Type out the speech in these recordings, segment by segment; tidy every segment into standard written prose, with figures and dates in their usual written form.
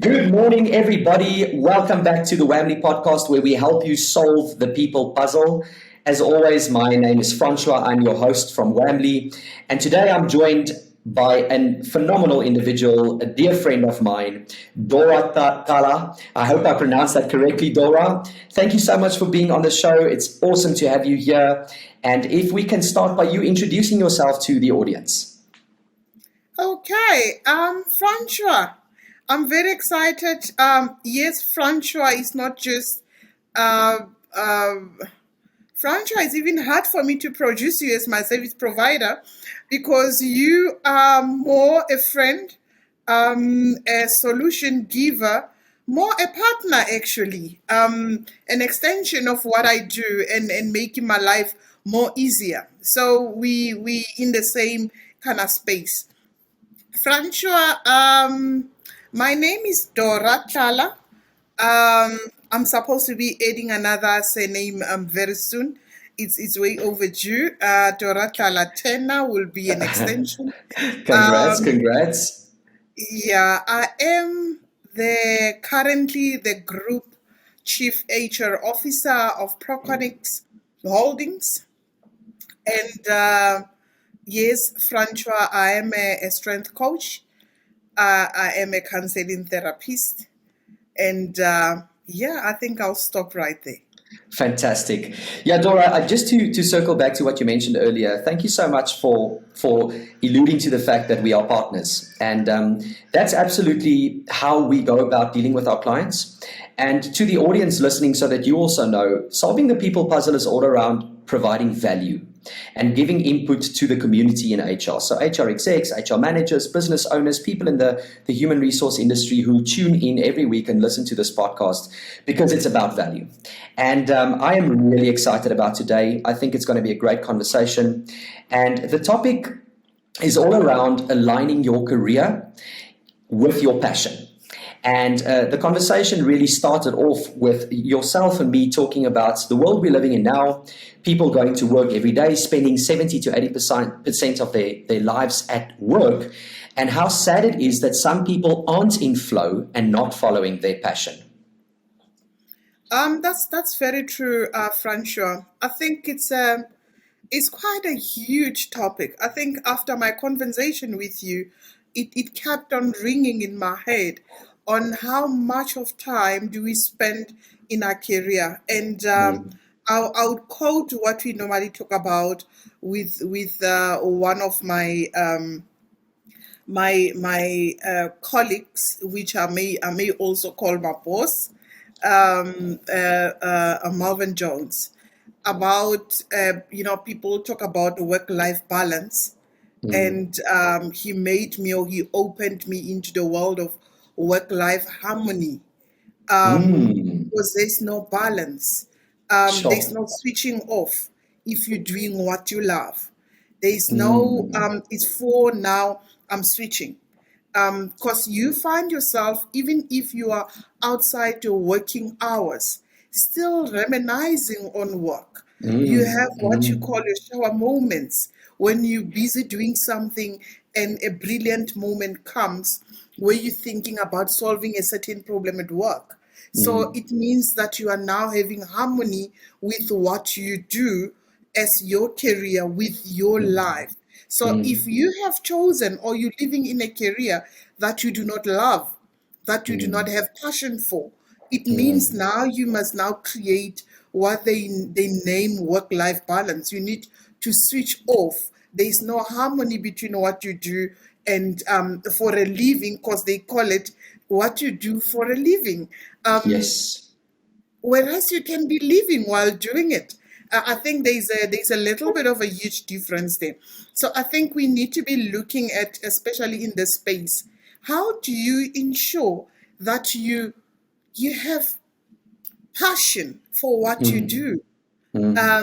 Good morning, everybody. Welcome back to the Wamly podcast, where we help you solve the people puzzle. As always, my name is Francois. I'm your host from Wamly. And today I'm joined by a phenomenal individual, a dear friend of mine, Dorah Tlala. I hope I pronounced that correctly, Dorah. Thank you so much for being on the show. It's awesome to have you here. And if we can start by you introducing yourself to the audience. Okay, Francois. I'm very excited. Yes, Francois is not just uh, uh, Francois. It's even hard for me to produce you as my service provider because you are more a friend, a solution giver, more a partner actually, an extension of what I do and making my life more easier. So we in the same kind of space. Francois, my name is Dorah Tlala. I'm supposed to be adding another surname very soon. It's way overdue. Dorah Tlala Tena will be an extension. Congrats, Um, congrats. yeah, I am currently the group chief HR officer of Proconics Holdings, and yes, Francois, I am a strength coach. I am a counseling therapist, and yeah, I think I'll stop right there. Fantastic. Yeah, Dorah, just to circle back to what you mentioned earlier, thank you so much for alluding to the fact that we are partners. And that's absolutely how we go about dealing with our clients. And to the audience listening, so that you also know, solving the people puzzle is all around providing value and giving input to the community in HR. So HR execs, HR managers, business owners, people in the human resource industry who tune in every week and listen to this podcast because it's about value. And I am really excited about today. I think it's going to be a great conversation. And the topic is all around aligning your career with your passion. And the conversation really started off with yourself and me talking about the world we're living in now, people going to work every day, spending 70 to 80% of their lives at work, and how sad it is that some people aren't in flow and not following their passion. That's very true, Francois. I think it's quite a huge topic. I think after my conversation with you, it kept on ringing in my head on how much of time do we spend in our career. And I would quote what we normally talk about with one of my colleagues, which I may also call my boss, Marvin Jones, about people talk about work-life balance, and he opened me into the world of work-life harmony, because there's no balance. There's Sure. no switching off if you're doing what you love. There's no Mm. it's for now, I'm switching. Because you find yourself, even if you are outside your working hours, still reminiscing on work. You have what you call your shower moments when you're busy doing something and a brilliant moment comes where you're thinking about solving a certain problem at work. So it means that you are now having harmony with what you do as your career, with your life. So if you have chosen or you're living in a career that you do not love, that you do not have passion for, it means now you must now create what they name work-life balance. You need to switch off. There's no harmony between what you do and for a living, because they call it what you do for a living. Yes. Whereas you can be living while doing it. I think there's a little bit of a huge difference there. So I think we need to be looking at, especially in this space, how do you ensure that you have passion for what you do? I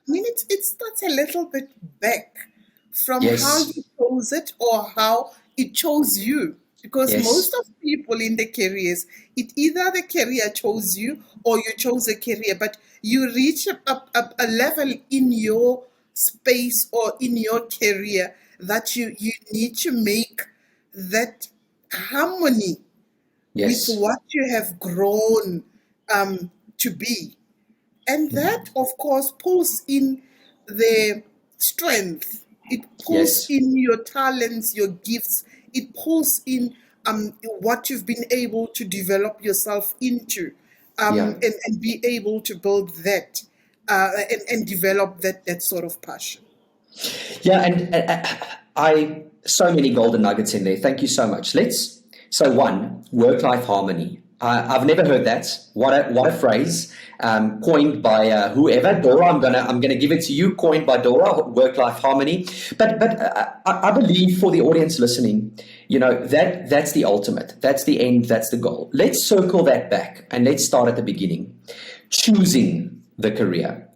mean, it starts a little bit back from how Yes. you chose it or how it chose you. Because most Yes. of people in the careers, it either the career chose you or you chose a career, but you reach a level in your space or in your career that you need to make that harmony with Yes. what you have grown to be. And that, of course, pulls in the strength. It pulls Yes. in your talents, your gifts. It pulls in what you've been able to develop yourself into, Yeah. and be able to build that, and develop that sort of passion. Yeah, and I so many golden nuggets in there. Thank you so much. So one, work-life harmony. I've never heard that. What a phrase, coined by whoever. Dorah, I'm gonna give it to you. Coined by Dorah, work-life harmony. But I believe for the audience listening, that's the ultimate. That's the end. That's the goal. Let's circle that back and let's start at the beginning. Choosing the career.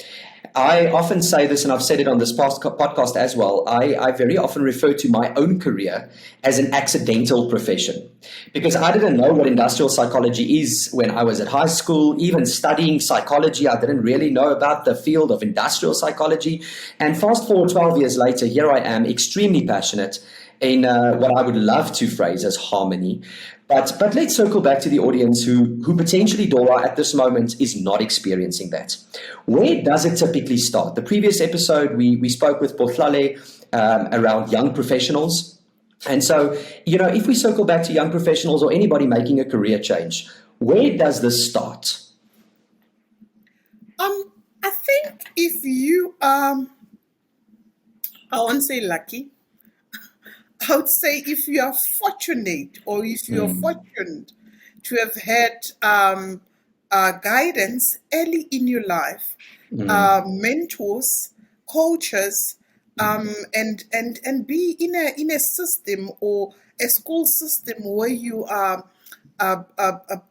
I often say this, and I've said it on this podcast as well. I very often refer to my own career as an accidental profession because I didn't know what industrial psychology is when I was at high school. Even studying psychology, I didn't really know about the field of industrial psychology. And fast forward 12 years later, here I am, extremely passionate in what I would love to phrase as harmony. But let's circle back to the audience who potentially, Dorah, at this moment is not experiencing that. Where does it typically start? The previous episode, we spoke with Dorah Tlala around young professionals. And so, if we circle back to young professionals or anybody making a career change, where does this start? I think if you I won't say lucky, I would say if you are fortunate or if you're fortunate to have had guidance early in your life, mentors, coaches, and be in a system or a school system where you are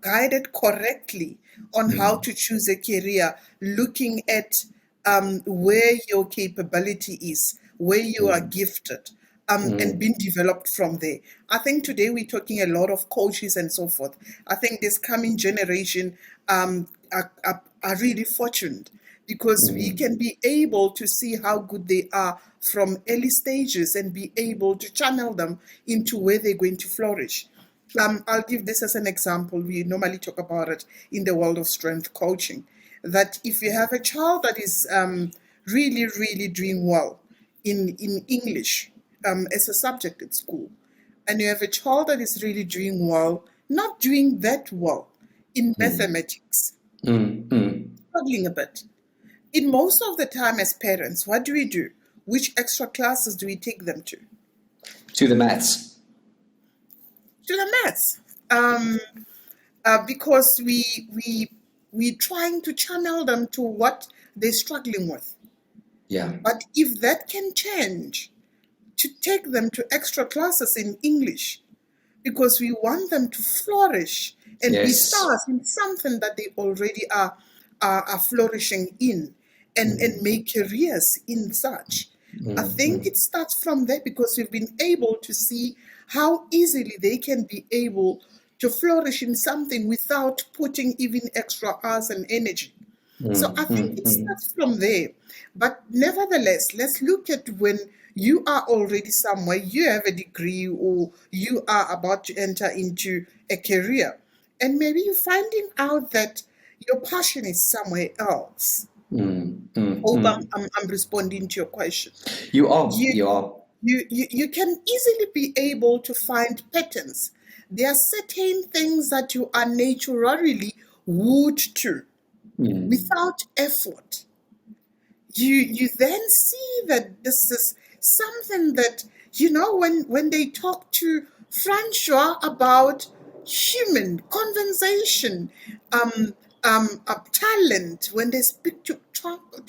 guided correctly on how to choose a career, looking at where your capability is, where you are gifted, and being developed from there. I think today we're talking a lot of coaches and so forth. I think this coming generation are really fortunate because we can be able to see how good they are from early stages and be able to channel them into where they're going to flourish. I'll give this as an example. We normally talk about it in the world of strength coaching, that if you have a child that is really, really doing well in English as a subject at school, and you have a child that is really doing well, not doing that well in mathematics, struggling a bit. In most of the time as parents, what do we do? Which extra classes do we take them to? To the maths. To the maths. Because we're trying to channel them to what they're struggling with. Yeah. But if that can change, to take them to extra classes in English, because we want them to flourish and be stars in something that they already are flourishing in, and make careers in such. I think it starts from there because we've been able to see how easily they can be able to flourish in something without putting even extra hours and energy. So I think it starts from there. But nevertheless, let's look at when you are already somewhere, you have a degree or you are about to enter into a career, and maybe you're finding out that your passion is somewhere else. Hope I'm responding to your question. You are. You can easily be able to find patterns. There are certain things that you are naturally wood to without effort. You then see that this is something that, when they talk to Francois about human conversation, talent, when they speak to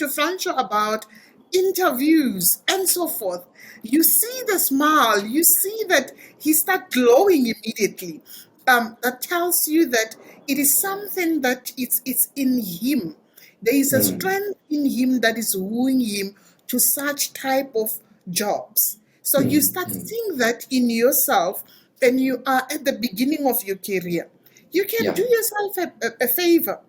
Francois about interviews and so forth, you see the smile, you see that he starts glowing immediately. That tells you that it is something that it's in him. There is a strength in him that is wooing him to such type of jobs. So you start seeing that in yourself, and you are at the beginning of your career. You can do yourself a favor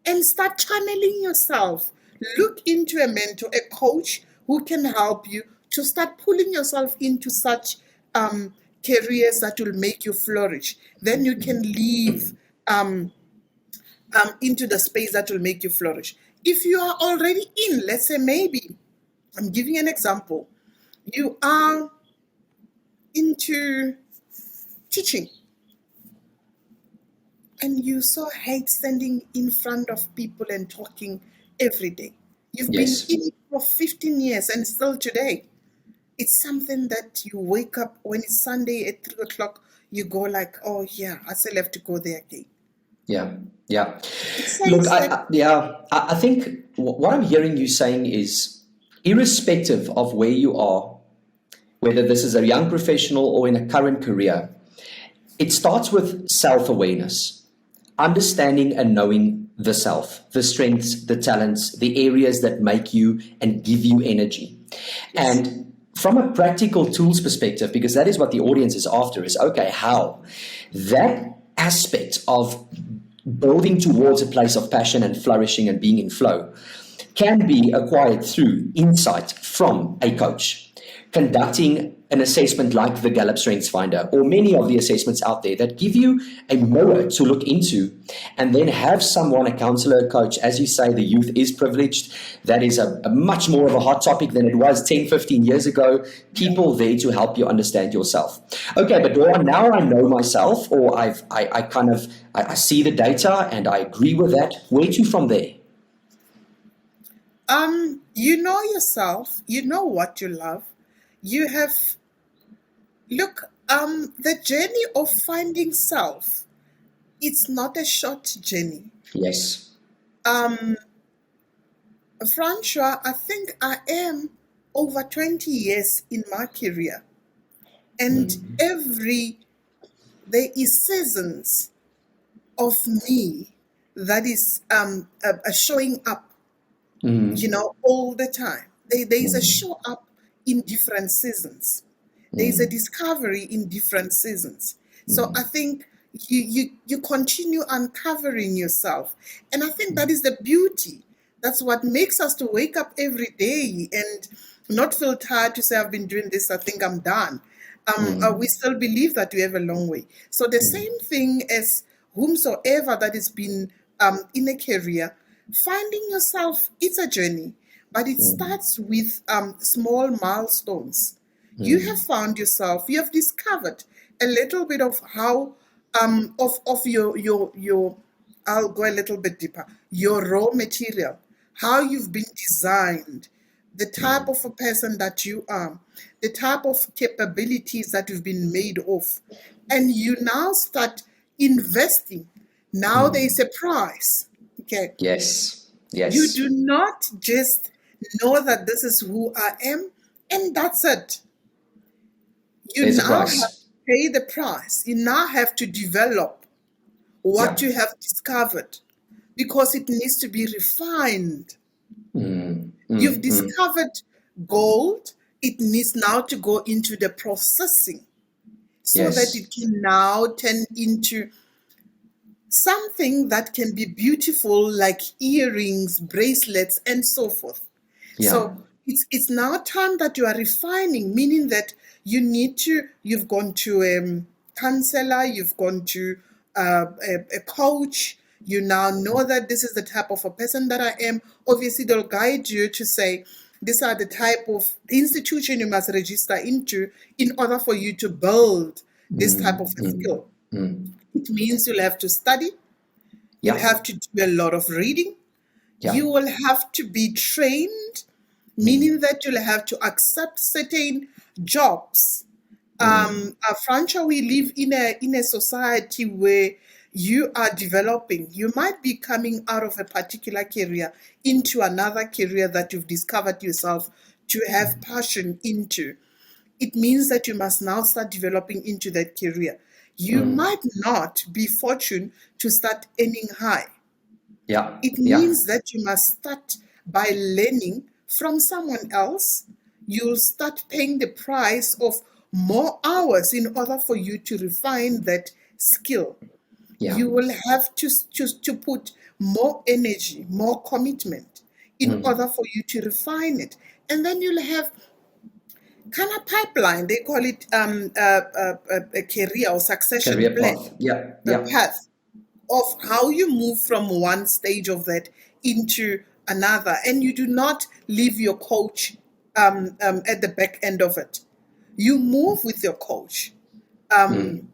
and start channeling yourself. Look into a mentor, a coach who can help you to start pulling yourself into such careers that will make you flourish. Then you can leave into the space that will make you flourish. If you are already in, let's say maybe, I'm giving an example, you are into teaching and you so hate standing in front of people and talking every day. You've been in it for 15 years and still today. It's something that you wake up when it's Sunday at 3 o'clock, you go like, oh yeah, I still have to go there again. Yeah. Look, I think what I'm hearing you saying is, irrespective of where you are, whether this is a young professional or in a current career, it starts with self-awareness, understanding and knowing the self, the strengths, the talents, the areas that make you and give you energy. Yes. And from a practical tools perspective, because that is what the audience is after, is okay, how? That aspect of building towards a place of passion and flourishing and being in flow can be acquired through insight from a coach, conducting an assessment like the Gallup Strengths Finder or many of the assessments out there that give you a mirror to look into, and then have someone, a counselor, a coach, as you say, the youth is privileged. That is a much more of a hot topic than it was 10, 15 years ago. People there to help you understand yourself. Okay, but Dorah, now I know myself, or I see the data and I agree with that. Where to from there? You know yourself, you know what you love. You have, the journey of finding self, it's not a short journey. Yes. Francois, I think I am over 20 years in my career. And there is seasons of me that is showing up, all the time. There is a show up in different seasons. There is a discovery in different seasons. So I think you continue uncovering yourself. And I think that is the beauty. That's what makes us to wake up every day and not feel tired to say, I've been doing this, I think I'm done. We still believe that we have a long way. So the same thing as whomsoever that has been in a career, finding yourself, it's a journey. But it starts with small milestones. You have found yourself. You have discovered a little bit of how of your. I'll go a little bit deeper. Your raw material, how you've been designed, the type of a person that you are, the type of capabilities that you've been made of, and you now start investing. Now there is a price. Okay. Yes. You do not just know that this is who I am, and that's it. You now have to pay the price. You now have to develop what you have discovered, because it needs to be refined. You've discovered gold. It needs now to go into the processing so that it can now turn into something that can be beautiful, like earrings, bracelets, and so forth. So it's now time that you are refining, meaning that you've gone to a counselor, you've gone to a coach. You now know that this is the type of a person that I am. Obviously, they'll guide you to say, these are the type of institution you must register into in order for you to build this type of a skill. It means you'll have to study. You'll have to do a lot of reading. You will have to be trained, meaning that you'll have to accept certain jobs. Francois, we live in a society where you are developing. You might be coming out of a particular career into another career that you've discovered yourself to have passion into. It means that you must now start developing into that career. You might not be fortunate to start earning high. It means that you must start by learning from someone else. You'll start paying the price of more hours in order for you to refine that skill. You will have to put more energy, more commitment in order for you to refine it. And then you'll have kind of pipeline. They call it a career or succession Career plan, path. Yeah, a yeah. path of how you move from one stage of that into another, and you do not leave your coach at the back end of it. You move with your coach. You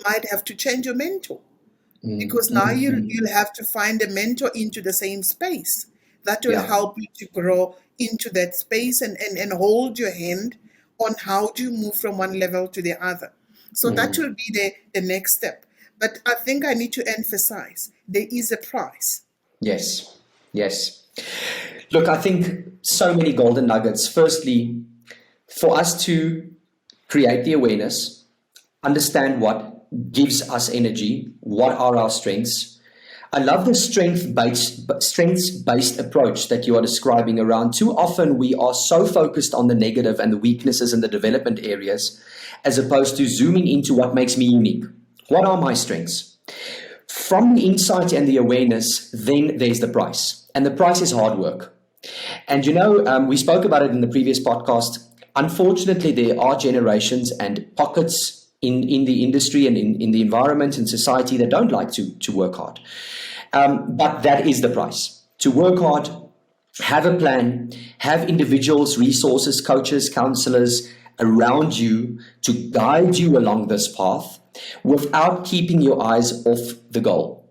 might have to change your mentor, because now you'll have to find a mentor into the same space that will Yeah. help you to grow into that space, and hold your hand on how to move from one level to the other. So that will be the next step. But I think I need to emphasize there is a price. Yes. Yes. Look, I think so many golden nuggets. Firstly, for us to create the awareness, understand what gives us energy, what are our strengths. I love the strengths-based approach that you are describing around. Too often we are so focused on the negative and the weaknesses and the development areas, as opposed to zooming into what makes me unique. What are my strengths? From the insight and the awareness, then there's the price. And the price is hard work. And we spoke about it in the previous podcast. Unfortunately, there are generations and pockets in the industry and in the environment and society that don't like to work hard. But that is the price. To work hard, have a plan, have individuals, resources, coaches, counselors around you to guide you along this path without keeping your eyes off the goal.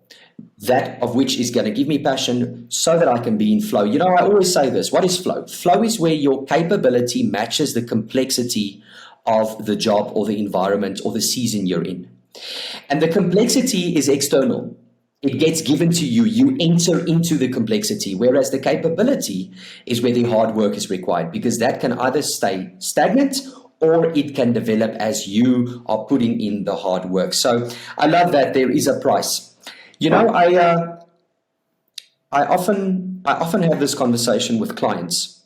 That of which is going to give me passion so that I can be in flow. I always say this. What is flow? Flow is where your capability matches the complexity of the job or the environment or the season you're in. And the complexity is external. It gets given to you. You enter into the complexity, whereas the capability is where the hard work is required, because that can either stay stagnant or it can develop as you are putting in the hard work. So I love that there is a price. I often have this conversation with clients,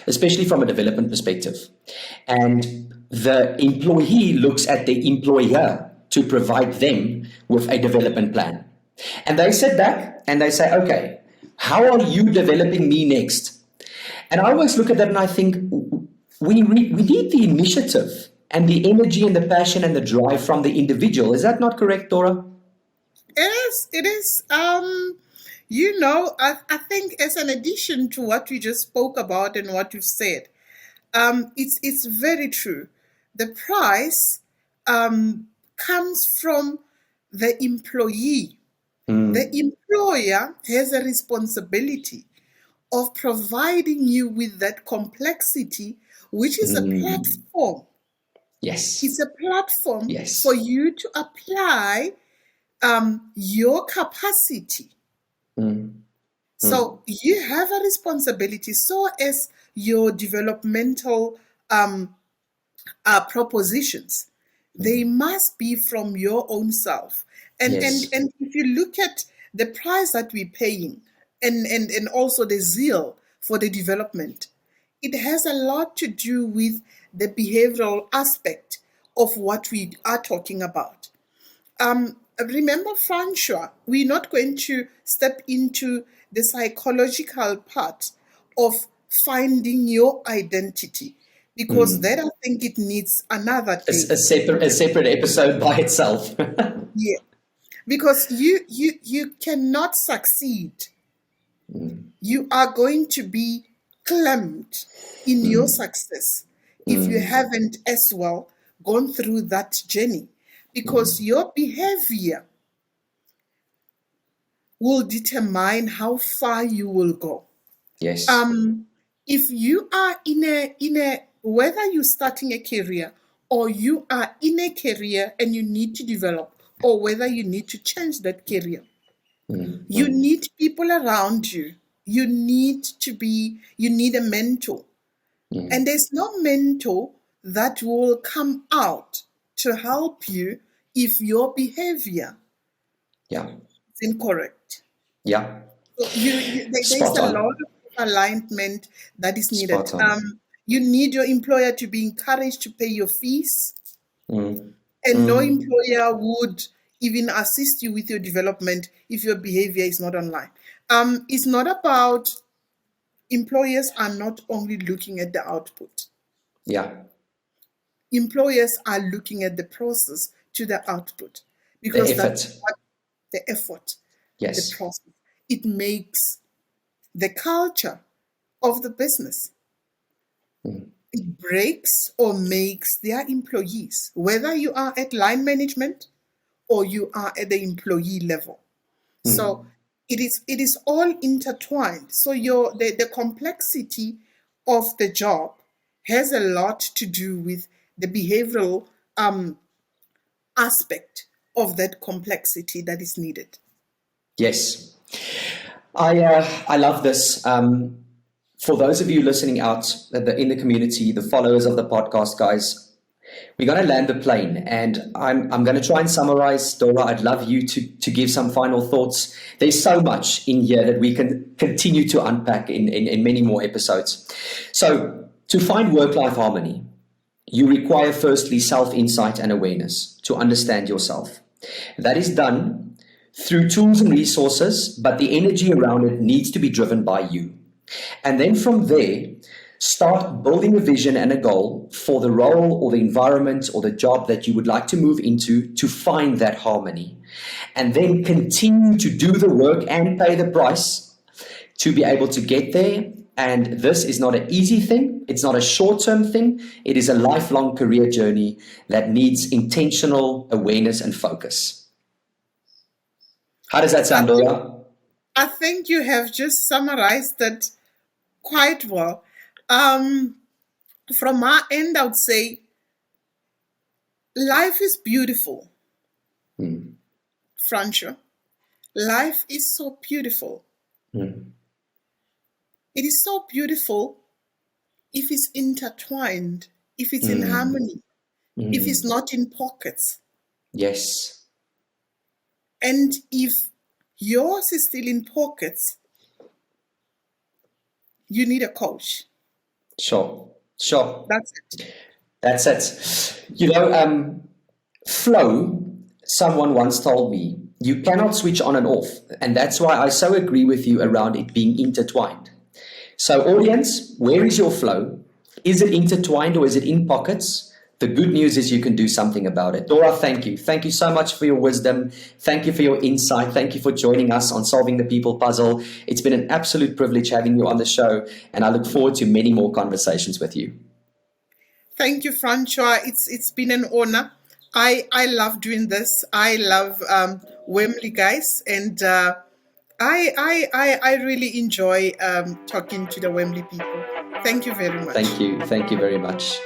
especially from a development perspective. And the employee looks at the employer to provide them with a development plan. And they sit back and they say, okay, how are you developing me next? And I always look at that and I think we need the initiative and the energy and the passion and the drive from the individual. Is that not correct, Dorah? It is. I think as an addition to what we just spoke about and what you've said, it's very true. The price comes from the employee. The employer has a responsibility of providing you with that complexity, which is a platform. Yes. It's a platform Yes. for you to apply your capacity. So you have a responsibility, so as your developmental propositions, they must be from your own self. And Yes. and if you look at the price that we're paying, and also the zeal for the development, it has a lot to do with the behavioral aspect of what we are talking about. Remember, Francois, we're not going to step into the psychological part of finding your identity, because that, I think, it needs another day. A separate episode by itself. Yeah, because you cannot succeed. You are going to be clamped in your success if you haven't as well gone through that journey, because your behavior will determine how far you will go. Yes. If you are in a whether you're starting a career or you are in a career and you need to develop, or whether you need to change that career, you need people around you. You need a mentor. And there's no mentor that will come out to help you if your behavior Yeah. is incorrect. Yeah. So there's Spot a on. lot of alignment that is needed. Spot on. You need your employer to be encouraged to pay your fees, Mm. and no employer would even assist you with your development if your behavior is not online. It's not about, employers are not only looking at the output. Yeah. Employers are looking at the process to the output, The because effort. that's what the effort, the Yes. process. It makes the culture of the business. It breaks or makes their employees, whether you are at line management or you are at the employee level. So it is all intertwined. So the complexity of the job has a lot to do with the behavioral aspect of that complexity that is needed. Yes. I love this. For those of you listening out in the community, the followers of the podcast, guys, we're going to land the plane, and I'm going to try and summarize. Dorah, I'd love you to give some final thoughts. There's so much in here that we can continue to unpack in many more episodes. So to find work-life harmony, you require firstly self-insight and awareness to understand yourself. That is done through tools and resources, but the energy around it needs to be driven by you. And then from there, start building a vision and a goal for the role or the environment or the job that you would like to move into to find that harmony. And then continue to do the work and pay the price to be able to get there. And this is not an easy thing. It's not a short-term thing. It is a lifelong career journey that needs intentional awareness and focus. How does that sound, Dorah? I think you have just summarized that quite well. From our end, I would say life is beautiful, Francois. Life is so beautiful. It is so beautiful if it's intertwined, if it's in harmony, if it's not in pockets. Yes. And if yours is still in pockets, you need a coach. Sure. That's it. That's it. Flow, someone once told me, you cannot switch on and off. And that's why I so agree with you around it being intertwined. So audience, where is your flow? Is it intertwined or is it in pockets? The good news is you can do something about it. Dorah, thank you. Thank you so much for your wisdom. Thank you for your insight. Thank you for joining us on Solving the People Puzzle. It's been an absolute privilege having you on the show, and I look forward to many more conversations with you. Thank you, Francois. It's been an honor. I love doing this. I love Wamly, guys, and I really enjoy talking to the Wamly people. Thank you very much. Thank you very much.